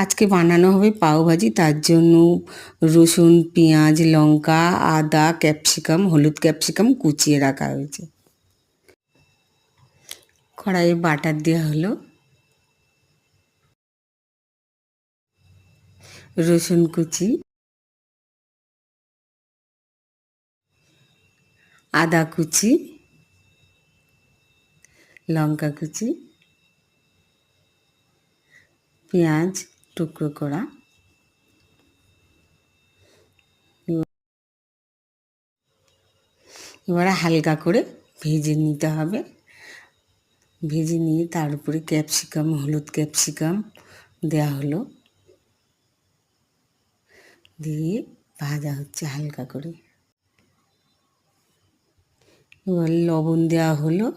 আজকে বানানো হবে পাওভাজি, তার জন্য রসুন, পেঁয়াজ, লঙ্কা, আদা, ক্যাপসিকাম, হলুদ ক্যাপসিকাম কুচিয়ে রাখা হয়েছে। কড়াইয়ে বাটার দেওয়া হলো, রসুন কুচি, আদা কুচি, লঙ্কা কুচি, পেঁয়াজ টুকরো করা, এবারে হালকা করে ভেজে নিতে হবে। ভেজে নিয়ে তার উপরে ক্যাপসিকাম, হলুদ ক্যাপসিকাম দেওয়া হলো, দিয়ে ভাজা হচ্ছে হালকা করে। এবার লবণ দেওয়া হলো,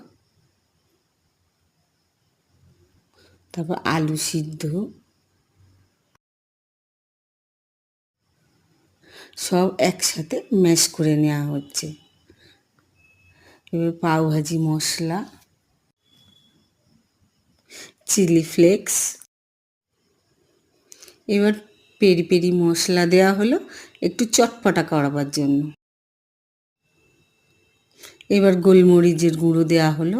তারপর আলু সিদ্ধ সব একসাথে ম্যাশ করে নেওয়া হচ্ছে। এবার পাওভাজি মশলা, চিলি ফ্লেক্স, এবার পেরি পেরি মশলা দেওয়া হলো একটু চটপটা করাবার জন্য। এবার গোলমরিচের গুঁড়ো দেওয়া হলো,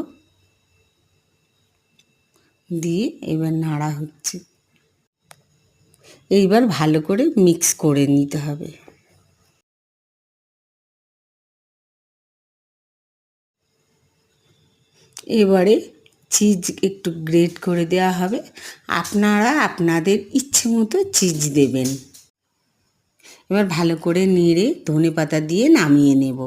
দিয়ে এবার নাড়া হচ্ছে। এইবার ভালো করে মিক্স করে নিতে হবে। এবারে চিজ একটু গ্রেট করে দেওয়া হবে, আপনারা আপনাদের ইচ্ছে মতো চিজ দেবেন। এবার ভালো করে নেড়ে ধনেপাতা দিয়ে নামিয়ে নেব।